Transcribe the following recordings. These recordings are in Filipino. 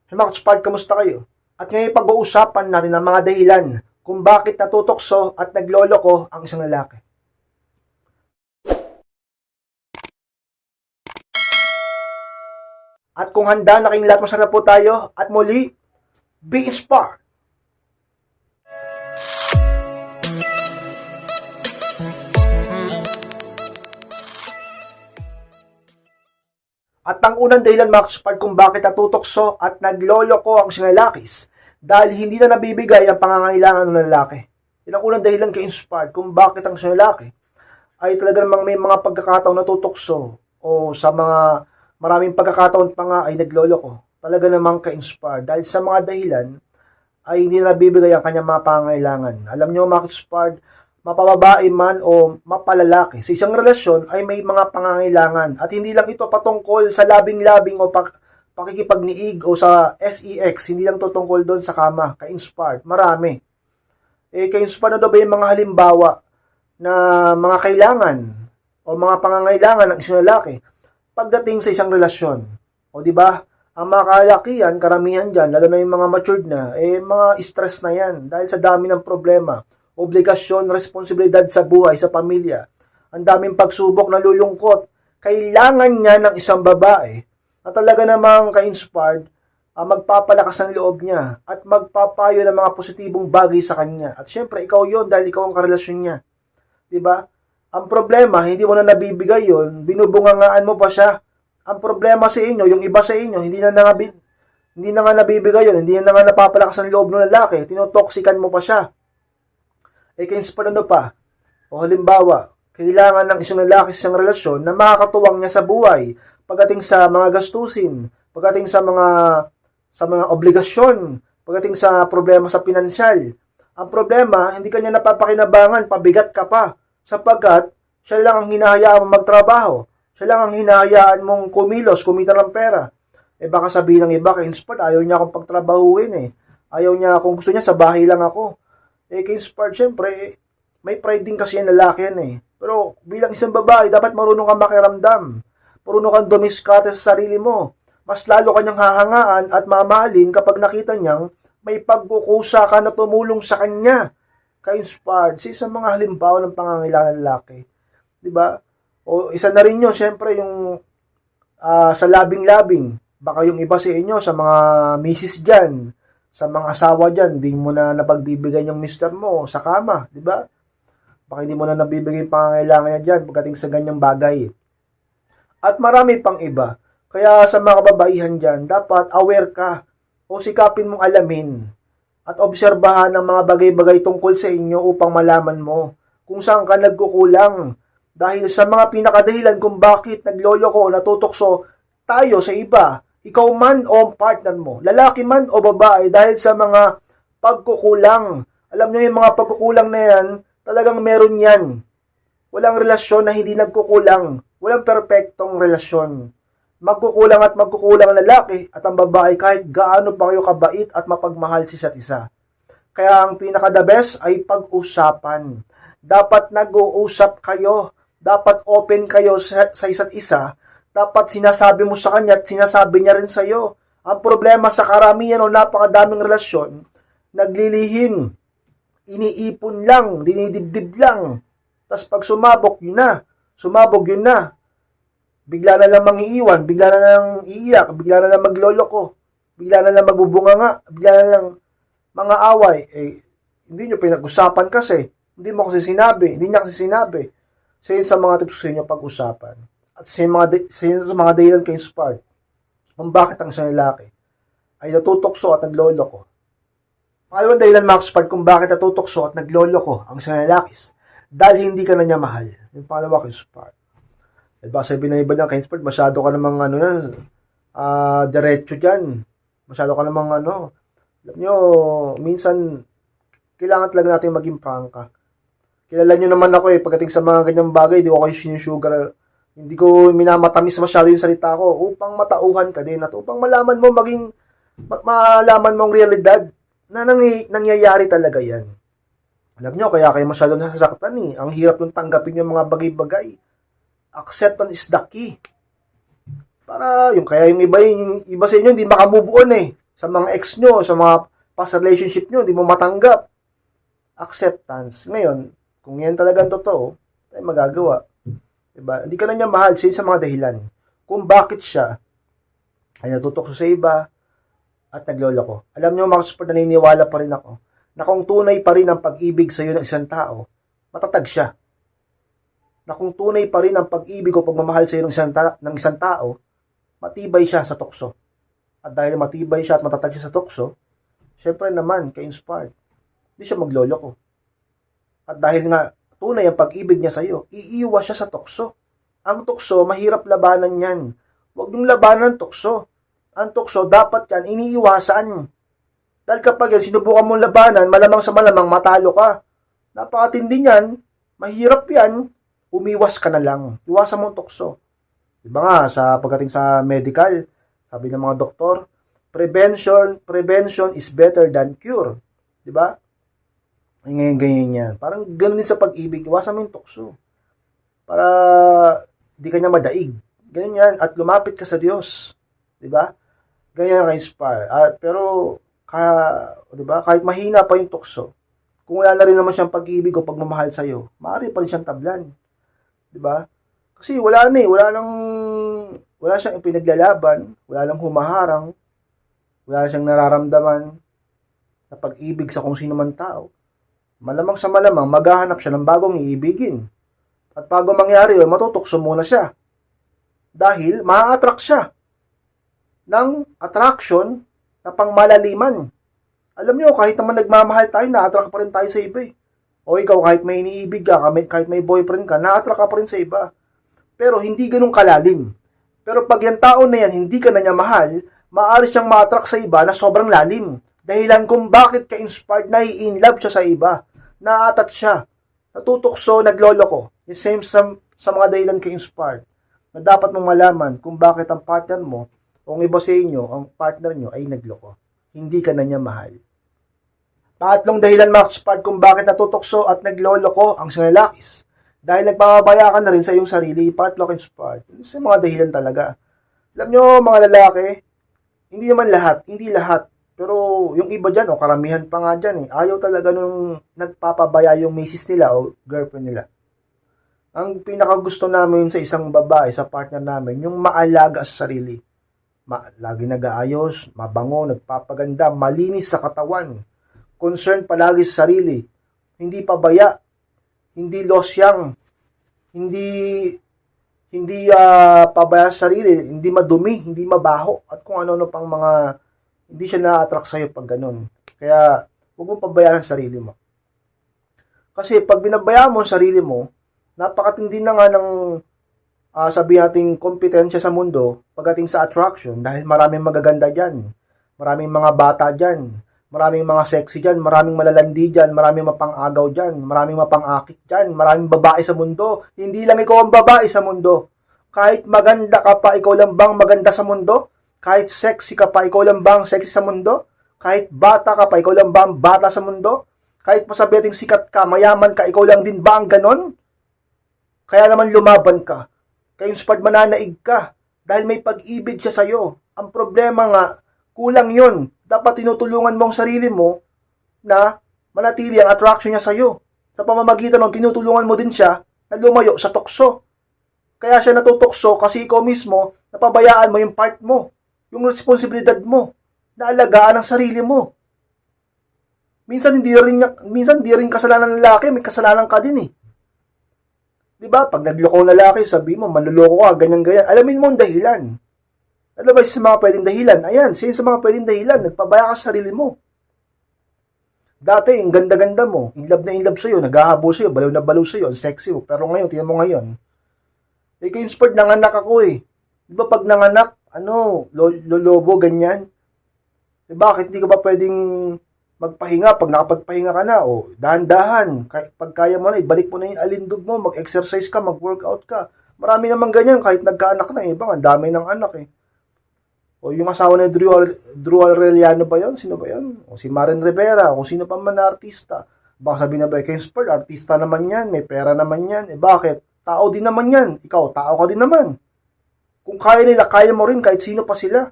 Hey mga katspad, kamusta kayo? At ngayon pag-uusapan natin ang mga dahilan kung bakit natutokso at nagloloko ang isang lalaki. At kung handa na kayong lahat, masarap po tayo at muli, be inspired! At ang unang dahilan mga katspad kung bakit natutokso at nagloloko ang isang lalakis dahil hindi na nabibigay ang pangangailangan ng lalaki. Yan ang unang dahilan kay inspired kung bakit ang isang lalaki ay talaga namang may mga pagkakataon natutokso o sa mga maraming pagkakataon pa nga ay nagloloko. Talaga namang ka-inspired dahil sa mga dahilan ay hindi na nabibigay ang kanyang mga pangangailangan. Alam nyo mga ka-inspired, mapababae man o mapalalaki, sa isang relasyon ay may mga pangangailangan. At hindi lang ito patungkol sa labing-labing o pakikipagniig o sa sex, hindi lang ito tungkol doon sa kama, ka-inspired. Marami. Ka-inspired na daw ba yung mga halimbawa na mga kailangan o mga pangangailangan ng isang lalaki pagdating sa isang relasyon? O di ba? Ang mga kalakihan, karamihan dyan, lalo na yung mga matured na, mga stress na yan dahil sa dami ng problema, obligasyon, responsibilidad sa buhay, sa pamilya. Ang daming pagsubok, nalulungkot. Kailangan niya ng isang babae na talaga namang ka-inspired, magpapalakas ang loob niya at magpapayo ng mga positibong bagay sa kanya. At syempre, ikaw yon dahil ikaw ang karelasyon niya. Diba? Ang problema, hindi mo na nabibigay yon, binubungangaan mo pa siya. Ang problema sa inyo, yung iba sa inyo, hindi na nga nabibigay yon, hindi na nga napapalakas ang loob ng lalaki, tinotoksikan mo pa siya. Ka-inspire ano pa? O halimbawa, kailangan ng isang lalaki sa isang relasyon na makakatuwang niya sa buhay, pagdating sa mga gastusin, pagdating sa mga obligasyon, pagdating sa problema sa pinansyal. Ang problema, hindi kanya napapakinabangan, pabigat ka pa, sapagkat siya lang ang hinahayaan mong magtrabaho, siya lang ang hinahayaan mong kumilos, kumita ng pera. Baka sabihin ng iba, ka-inspired, ayaw niya akong pagtrabahuin Ayaw niya, kung gusto niya, sa bahay lang ako. Ka-inspired, syempre, may pride din kasi yung lalaki yan Pero bilang isang babae, dapat marunong kang makiramdam. Marunong kang dumiskarte sa sarili mo. Mas lalo kanyang hahangaan at mamahalin kapag nakita niyang may pagkukusa ka na tumulong sa kanya. Ka-inspired. Sa isang mga halimbawa ng pangangailangan ng lalaki. Diba? O isa na rin yun, syempre, yung sa labing-labing. Baka yung iba sa inyo, sa mga misis dyan, sa mga asawa dyan, hindi mo na napagbibigay yung mister mo sa kama, di ba? Baka hindi mo na nabibigay yung pangangailangan niya dyan pagdating sa ganyang bagay. At marami pang iba. Kaya sa mga kababaihan dyan, dapat aware ka o sikapin mong alamin at obserbahan ang mga bagay-bagay tungkol sa inyo upang malaman mo kung saan ka nagkukulang. Dahil sa mga pinakadahilan kung bakit nagloloko o natutokso tayo sa iba, ikaw man o partner mo, lalaki man o babae, dahil sa mga pagkukulang. Alam nyo yung mga pagkukulang na yan, talagang meron yan. Walang relasyon na hindi nagkukulang. Walang perpektong relasyon. Magkukulang at magkukulang ang lalaki at ang babae kahit gaano pa kayo kabait at mapagmahal sa isa't isa. Kaya ang pinaka-the best ay pag-usapan. Dapat nag-uusap kayo. Dapat open kayo sa isa't isa. Dapat sinasabi mo sa kanya at sinasabi niya rin sa iyo. Ang problema sa karamihan o napakadaming relasyon, naglilihim, iniipon lang, dinidibdib lang. Tapos pag sumabog, yun na. Sumabog, yun na. Bigla na lang mangiiwan, bigla na lang iiyak, bigla na lang magloloko, bigla na lang magbubunganga, bigla na lang mga away. Hindi nyo pinag-usapan kasi. Hindi mo kasi sinabi, hindi niya kasi sinabi. So yun sa mga tips sa inyo pag-usapan. At sa mga dahilan kay inspired kung bakit ang isang lalaki ay natutokso at nagloloko. Pangalawang dahilan mga inspired kung bakit natutokso at nagloloko ang isang lalaki dahil hindi ka na niya mahal. Yung pangalawa kay inspired. Diba sabi na iba niya kay inspired, masyado ka namang diretso dyan. Masyado ka namang alam nyo, minsan kailangan talaga natin maging prangka. Kilala nyo naman ako pagdating sa mga ganyang bagay, di ko kayo sinusugar. Hindi ko minamatamis masyado yung salita ko upang matauhan ka din at upang malaman mo malaman mo ang realidad na nangyayari talaga yan. Alam nyo, kaya kayo masyado nasasaktan Ang hirap yung tanggapin yung mga bagay-bagay. Acceptance is the key. Para kaya yung iba sa inyo hindi makamove on sa mga ex nyo, sa mga past relationship nyo, hindi mo matanggap. Acceptance. Ngayon, kung yan talagang totoo, ay magagawa. Diba? Hindi ka na niya mahal sa mga dahilan. Kung bakit siya ay natutokso sa iba at nagloloko. Alam nyo, mga support, naniniwala pa rin ako na kung tunay pa rin ang pag-ibig sa iyo ng isang tao, matatag siya. Na kung tunay pa rin ang pag-ibig o pagmamahal sa iyo ng isang tao, matibay siya sa tukso. At dahil matibay siya at matatag siya sa tukso, syempre naman, ka-inspired, hindi siya magloloko. At dahil nga, tunay ang pag-ibig niya sa iyo, iiwas siya sa tukso. Ang tukso, mahirap labanan yan. Huwag yung labanan ng tukso. Ang tukso, dapat yan, iniiwasan. Dahil kapag yan, sinubukan mong labanan, malamang sa malamang matalo ka. Napakatindi niyan, mahirap yan, umiwas ka na lang. Iwasan mo ang tukso. Diba nga, pagdating sa medical, sabi ng mga doktor, prevention is better than cure. Diba? Ganyan yan. Parang ganun din sa pag-ibig, iwasan mo yung tukso. Para di ka niya madaig. Ganyan yan. At lumapit ka sa Diyos. Diba? Ganyan ka-inspire. Pero, diba? Kahit mahina pa yung tukso, kung wala na rin naman siyang pag-ibig o pagmamahal sa'yo, maaari pa rin siyang tablan. Diba? Kasi wala na eh. Wala siyang ipinaglalaban, wala lang humaharang, wala siyang nararamdaman na pag-ibig sa kung sino man tao. Malamang sa malamang, maghahanap siya ng bagong iibigin. At bago mangyari yun, matutokso muna siya. Dahil, ma-attract siya ng attraction na pangmalaliman. Alam niyo, kahit naman nagmamahal tayo, na-attract pa rin tayo sa iba eh. O ikaw, kahit may iniibig ka, kahit may boyfriend ka, na-attract ka pa rin sa iba. Pero hindi ganun kalalim. Pero pag yung tao na yan, hindi ka na niya mahal, maaari siyang ma-attract sa iba na sobrang lalim. Dahilan kung bakit ka-inspired na i-inlove siya sa iba. Na-attach siya. Natutokso, nagloloko. The same sa mga dahilan ka-inspired. Na dapat mong malaman kung bakit ang partner mo, o ang iba sa inyo, ang partner nyo ay nagloko. Hindi ka na niya mahal. Pangatlong dahilan, mga ka-inspired, kung bakit natutokso at nagloloko ang sinalakis. Dahil nagpapabaya ka na rin sa iyong sarili, pangatlo ka-inspired. Sa mga dahilan talaga. Alam nyo, mga lalaki, hindi naman lahat, hindi lahat. Pero yung iba dyan, o karamihan pa nga dyan, ayaw talaga nung nagpapabaya yung misis nila o girlfriend nila. Ang pinakagusto namin sa isang babae, sa partner namin, yung maalaga sa sarili. Lagi nag-aayos, mabango, nagpapaganda, malinis sa katawan. Concern palagi sa sarili. Hindi pabaya. Hindi losyang. Hindi pabaya sa sarili. Hindi madumi, hindi mabaho. At kung ano-ano pang mga, hindi siya na-attract sa'yo pag ganun. Kaya, huwag mong pabayaan ang sarili mo. Kasi pag binabayaan mo ang sarili mo, napakatindi na nga ng sabi nating kompetensya sa mundo pagdating sa attraction dahil maraming magaganda dyan, maraming mga bata dyan, maraming mga sexy dyan, maraming malalandi dyan, maraming mapang-agaw dyan, maraming mapang-akit dyan, maraming babae sa mundo. Hindi lang ikaw ang babae sa mundo. Kahit maganda ka pa, ikaw lang bang maganda sa mundo? Kahit sexy ka pa, ikaw lang bang sexy sa mundo? Kahit bata ka pa, ikaw lang bang bata sa mundo? Kahit masabi nating sikat ka, mayaman ka, ikaw lang din ba ang ganon? Kaya naman lumaban ka. Ka-inspired, mananaig ka. Dahil may pag-ibig siya sa'yo. Ang problema nga, kulang yun. Dapat tinutulungan mo ang sarili mo na manatili ang attraction niya sa'yo. Sa pamamagitan ng tinutulungan mo din siya na lumayo sa tukso. Kaya siya natutokso kasi ikaw mismo, napabayaan mo yung part mo. Yung responsibilidad mo. Na alagaan ang sarili mo. Minsan di rin kasalanan ng lalaki, may kasalanan ka din eh. Diba? Pag nagloko ng lalaki, sabi mo, manluloko ka, ganyan-ganyan. Alamin mo ang dahilan. Ano ba sa mga pwedeng dahilan? Ayan, sa mga pwedeng dahilan, nagpabaya ka sa sarili mo. Dati, ang ganda-ganda mo, in love na in love sa'yo, nag-ahabol sa'yo, balaw na balaw sa'yo, ang sexy mo. Pero ngayon, tingnan mo ngayon, ka-inspired, nanganak ako eh. Diba pag nanganak, lolobo, ganyan. Bakit hindi ka ba pwedeng magpahinga, pag nakapagpahinga ka na, dahan-dahan, pag kaya mo na, ibalik mo na yung alindog mo, mag-exercise ka, mag-workout ka. Marami naman ganyan, kahit nagkaanak na, ibang ang dami ng anak eh. O yung asawa ni Drew Aureliano ba yun? Sino ba yun? O si Maren Rivera, o sino pa man na artista. Baka sabihin na ba, Kingsford, artista naman yan, may pera naman yan. Bakit? Tao din naman yan. Ikaw, tao ka din naman. Kung kaya nila, kaya mo rin, kahit sino pa sila.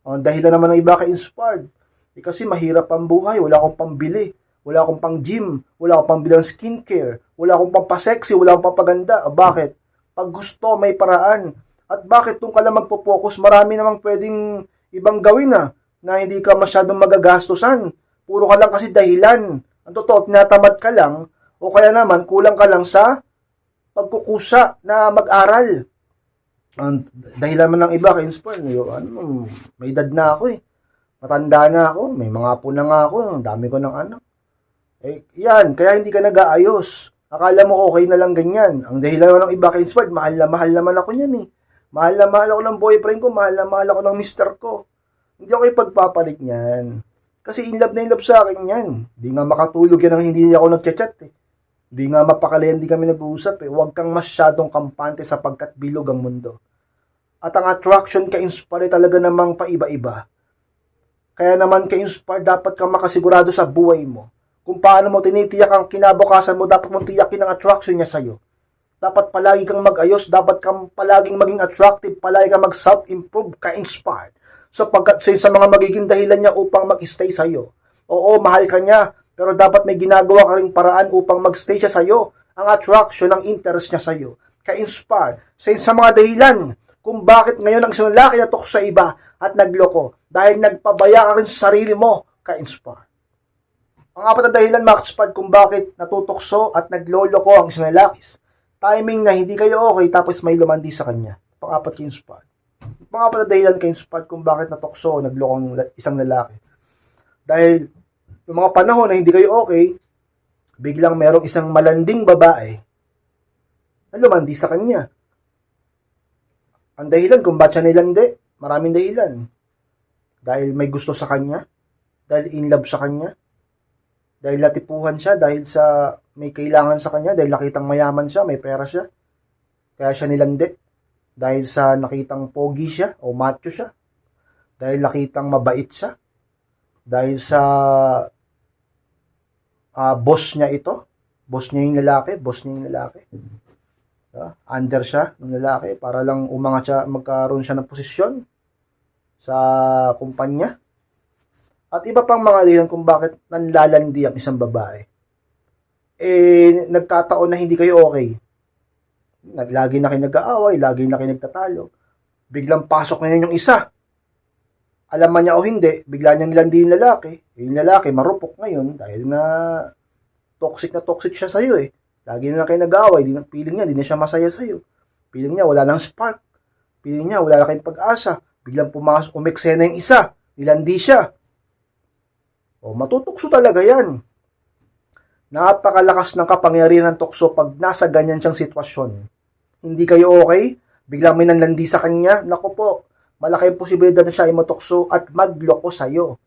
Ang dahilan naman ng iba kay inspired, kasi mahirap ang buhay, wala akong pambili, wala akong pang gym, wala akong pang bilang skincare, wala akong pampasexy, wala akong pampaganda. Bakit? Pag gusto, may paraan. At bakit kung ka lang magpo-focus, marami namang pwedeng ibang gawin na hindi ka masyadong magagastusan. Puro ka lang kasi dahilan. Ang totoo, tinatamad ka lang, o kaya naman, kulang ka lang sa pagkukusa na mag-aral. Ang dahilan man ng iba kay inspire, may edad na ako eh. Matanda na ako, may mga apo na nga ako, ang dami ko ng anak. Yan, kaya hindi ka nag-aayos. Akala mo okay na lang ganyan. Ang dahilan ng iba kay inspired, mahal naman ako niyan eh. Mahal na mahal ako ng boyfriend ko, mahal na mahal ako ng mister ko. Hindi ako ipagpapalit niyan. Kasi in love sa akin yan. Hindi nga makatulog yan ang hindi ako nagchat-chat eh. Hindi nga mapakalayan, hindi kami nag-uusap eh. Huwag kang masyadong kampante sapagkat bilog ang mundo. At ang attraction kay inspire talaga namang paiba-iba. Kaya naman kay inspire dapat kang makasigurado sa buhay mo. Kung paano mo tinitiyak ang kinabukasan mo, dapat mong tiyakin ang attraction niya sa'yo. Dapat palagi kang mag-ayos, dapat kang palaging maging attractive, palagi kang mag-self-improve, ka-inspired. Sapagkat sa mga magiging dahilan niya upang mag-stay sa'yo. Oo, mahal ka niya, pero dapat may ginagawa ka ring paraan upang mag-stay siya sa'yo. Ang attraction, ang interest niya sa'yo. Ka-inspired. Sa mga dahilan kung bakit ngayon ang isang lalaki natok sa iba at nagloko dahil nagpabaya ka rin sa sarili mo, ka-inspired. Ang apat na dahilan, Maxpad, kung bakit natutokso at nagloloko ang isang lalaki. Timing na hindi kayo okay tapos may lumandi sa kanya. Pang-apat kay inspired. Pang-apat na dahilan kay inspired kung bakit natokso o nagloko ang isang lalaki. Dahil yung mga panahon na hindi kayo okay, biglang merong isang malanding babae na lumandi sa kanya. Ang dahilan kung ba't siya nilandi, maraming dahilan. Dahil may gusto sa kanya, dahil in love sa kanya, dahil natipuhan siya, dahil sa may kailangan sa kanya, dahil nakitang mayaman siya, may pera siya, kaya siya nilandi. Dahil sa nakitang pogi siya o macho siya, dahil nakitang mabait siya, dahil sa boss niya ito, boss niya yung lalaki, under siya ng lalaki para lang umangat siya, magkaroon siya ng posisyon sa kumpanya. At iba pang mga dahilan kung bakit nanlalandi ang isang babae. Nagkataon na hindi kayo okay. Lagi na kayo nag-aaway, lagi na kayo nagtatalo. Biglang pasok ngayon yung isa. Alam man niya o hindi, bigla niyang nilandi yung lalaki. Yung lalaki marupok ngayon dahil nga toxic siya sa'yo eh. Lagi na kayo nag-aaway, feeling niya, di na siya masaya sa'yo. Feeling niya, wala nang spark. Feeling niya, wala na kayong pag-asa. Biglang pumasok, umeksena yung isa. Nilandi siya. Matutokso talaga yan. Napakalakas ng kapangyarihan ng tukso pag nasa ganyan siyang sitwasyon. Hindi kayo okay, biglang may nanlandi sa kanya, naku po, malaki ang posibilidad na siya ay matukso at magloko sa'yo.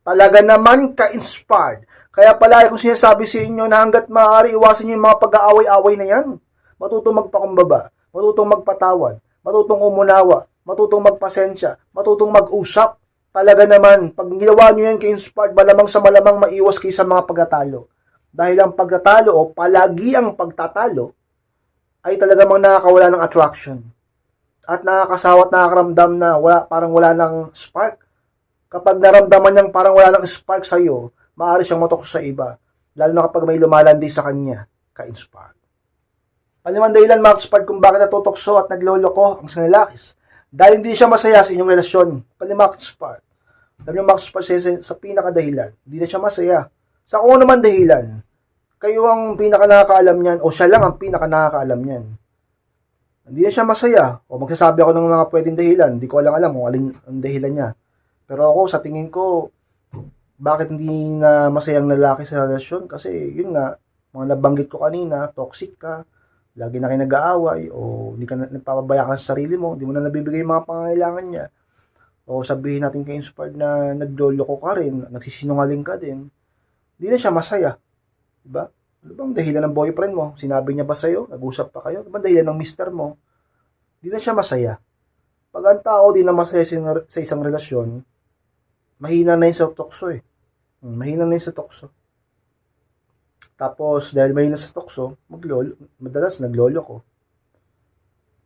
Talaga naman ka-inspired. Kaya pala kung sinasabi sa inyo na hanggat maaari, iwasan niyo yung mga pag-aaway-away na yan. Matutong magpakumbaba, matutong magpatawad, matutong umunawa, matutong magpasensya, matutong mag-usap. Talaga naman, pag ginawa nyo yan kay-inspired, malamang sa malamang maiwas kayo sa mga pagtatalo. Dahil ang pagtatalo o palagi ang pagtatalo ay talaga mang nakakawala ng attraction. At nakakasawa at nakakaramdam na parang wala ng spark. Kapag naramdaman niyang parang wala ng spark sa iyo, maaari siyang matokso sa iba. Lalo na kapag may lumalandi sa kanya, ka-inspired. Palimang dahilan, mga spark, kung bakit natutokso at nagloloko ang isang lalaki. Dahil hindi siya masaya sa inyong relasyon. Palimang spark. Sabi niyo, Max Spark, sa pinakadahilan, hindi na siya masaya. Sa kung naman dahilan, kayo ang pinaka nakakaalam niyan o siya lang ang pinaka nakakaalam niyan. Hindi na siya masaya. O magsasabi ako ng mga pwedeng dahilan, hindi ko alam kung alin ang dahilan niya. Pero ako, sa tingin ko, bakit hindi na masayang lalaki sa relasyon? Kasi yun nga, mga nabanggit ko kanina, toxic ka, lagi na kayo nag-aaway, o hindi ka nagpapabaya ka sa sarili mo, hindi mo na nabibigay yung mga pangangailangan niya. O sabihin natin kay inspired na nagloloko ka rin, nagsisinungaling ka din, hindi na siya masaya. Diba? Ano bang dahilan ng boyfriend mo? Sinabi niya ba sa'yo? Nag-usap pa kayo? Ano bang dahilan ng mister mo? Hindi na siya masaya. Pag ang tao di na masaya sa isang relasyon, mahina na yun sa tukso eh. Mahina na yun sa tukso. Tapos, dahil mahina sa tukso, madalas nagloloko.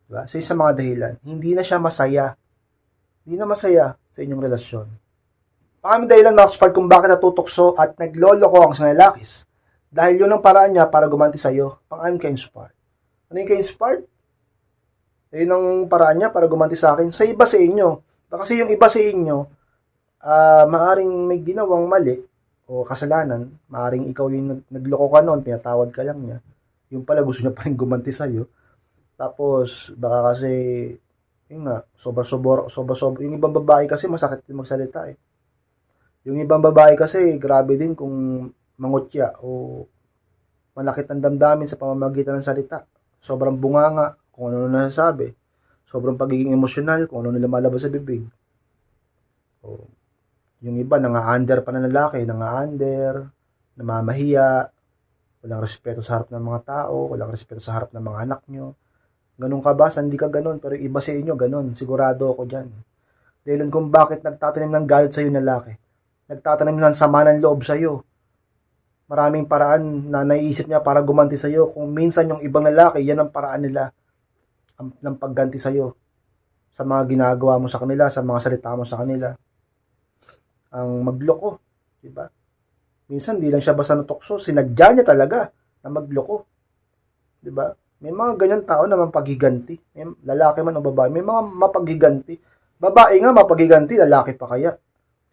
Diba? Sa isang mga dahilan, hindi na siya masaya. Hindi na masaya sa inyong relasyon. Pangaming dahilan mga ka-spark kung bakit natutokso at nagloloko ang isang lalakis. Dahil yun ang paraan niya para gumanti sa'yo. Pang-anim ka-spark. Ano yung ka-spark? Yun ang paraan niya para gumanti sa akin. Sa iba sa inyo. Kasi yung iba sa inyo, maaring may ginawang mali o kasalanan. Maaring ikaw yung nagloko ka noon, pinatawad ka lang niya. Yung pala gusto niya pa rin gumanti sa'yo. Tapos, baka kasi, yun nga, sobra-sobra. Yung ibang babae kasi masakit din magsalita eh. Yung ibang babae kasi, grabe din kung mangutya o manakit ang damdamin sa pamamagitan ng salita. Sobrang bunganga kung ano na nasasabi. Sobrang pagiging emosyonal kung ano na lumalabas sa bibig. O, yung iba, nanga-under pa na lalaki, nanga-under, namamahiya, walang respeto sa harap ng mga tao, walang respeto sa harap ng mga anak nyo. Ganun ka ba? Hindi ka ganun, pero iba sa inyo, ganun. Sigurado ako dyan. Dahilan kung bakit nagtatanim ng galit sa iyo lalaki. Nagtatanim ng sama ng loob sa iyo. Maraming paraan na naiisip niya para gumanti sa iyo. Kung minsan yung ibang lalaki, yan ang paraan nila ng pagganti sa iyo. Sa mga ginagawa mo sa kanila, sa mga salita mo sa kanila. Ang magloko, di ba? Minsan di lang siya basta natokso, sinadya niya talaga na magloko. Di ba? May mga ganyan tao na mapaghiganti. May lalaki man o babae, may mga mapaghiganti. Babae nga mapaghiganti, lalaki pa kaya.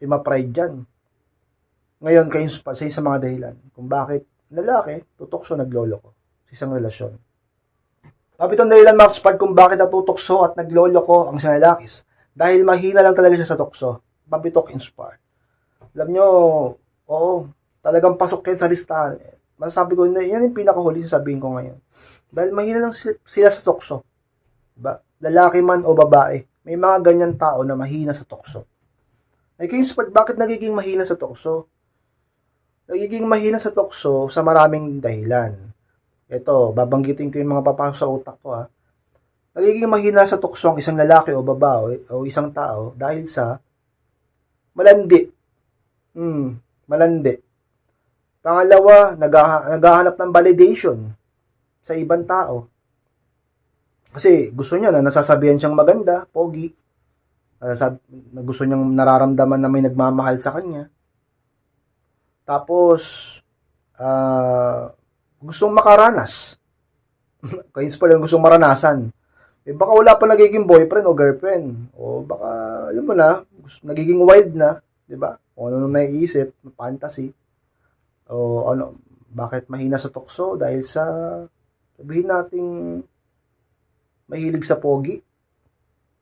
Ma-pride dyan. Ngayon, kayo sa isang mga dahilan kung bakit lalaki, tutokso, nagloloko sa isang relasyon. Kapitong dahilan, mga ka-spark, kung bakit natutokso at nagloloko ang isang lalakis. Dahil mahina lang talaga siya sa tokso. Papitok in spark. Alam nyo, oo, talagang pasok yan sa listahan. Masasabi ko, yan yung pinakahuli sasabihin ko ngayon. Dahil mahina lang sila sa tokso. Diba? Lalaki man o babae, may mga ganyan tao na mahina sa tokso. Ay kayo, bakit nagiging mahina sa tokso? Nagiging mahina sa tokso sa maraming dahilan. Ito, babanggitin ko yung mga papasok sa utak ko ha. Nagiging mahina sa tokso ang isang lalaki o babae o isang tao dahil sa malandi. Malandi. Pangalawa, naghahanap ng validation sa ibang tao. Kasi gusto niya na nasasabihan siyang maganda, pogi. Gusto niyang nararamdaman na may nagmamahal sa kanya. Tapos, gustong makaranas. Kaya pa lang gustong maranasan. Baka wala pa nagiging boyfriend o girlfriend. O baka, yun mo na, nagiging wild na. Diba? O ano nung naiisip, fantasy. O ano, bakit mahina sa tukso? Dahil sa, sabihin nating, mahilig sa pogi.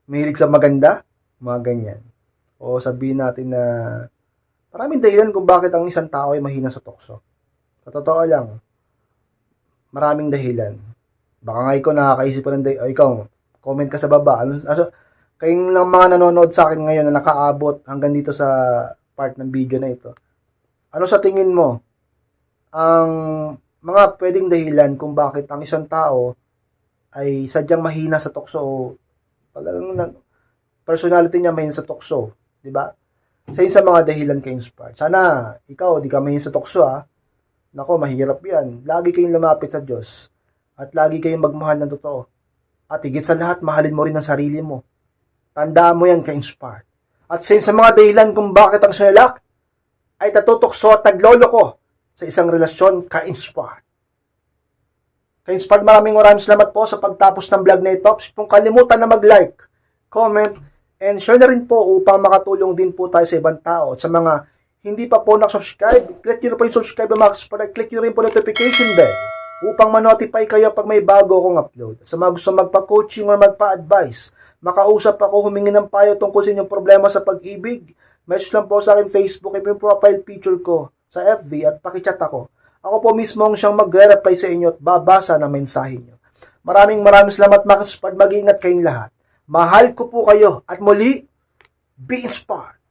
Mahilig sa maganda. Mga ganyan. O sabihin natin na maraming dahilan kung bakit ang isang tao ay mahina sa tukso. Sa totoo lang, maraming dahilan. Baka nga ikaw nakakaisip pa ng dahilan. O ikaw, comment ka sa baba. Kayong lang mga nanonood sa akin ngayon na nakaabot hanggang dito sa part ng video na ito. Ano sa tingin mo ang mga pwedeng dahilan kung bakit ang isang tao ay sadyang mahina sa tukso o talagang personality niya mahina sa tukso, di ba? Sa mga dahilan ka-inspired. Sana ikaw di ka mahina sa tukso ha. Nako, mahirap 'yan. Lagi kayong lumapit sa Diyos at lagi kayong magmahal ng totoo. At higit sa lahat, mahalin mo rin ang sarili mo. Tandaan mo yan ka-inspired. At sa mga dahilan kung bakit ang lalaki ay tatutokso at nagloloko sa isang relasyon ka-inspired. Ka-inspired, maraming salamat po sa pagtapos ng vlog na ito. Kung kalimutan na mag-like, comment, and share na rin po upang makatulong din po tayo sa ibang tao. At sa mga hindi pa po nakasubscribe, click nyo na po yung subscribe na click nyo rin po notification bell upang ma-notify kayo pag may bago akong upload. At sa mga gusto magpa-coaching or magpa-advise, makausap ako, humingi ng payo tungkol sa inyong problema sa pag-ibig, message lang po sa akin Facebook, yung profile picture ko sa FB at pakichat ako. Ako po mismo ang siyang mag-reply sa inyo at babasa ng mensahe nyo. Maraming salamat mga ka-spark. Mag-iingat kayong lahat. Mahal ko po kayo at muli, be inspired.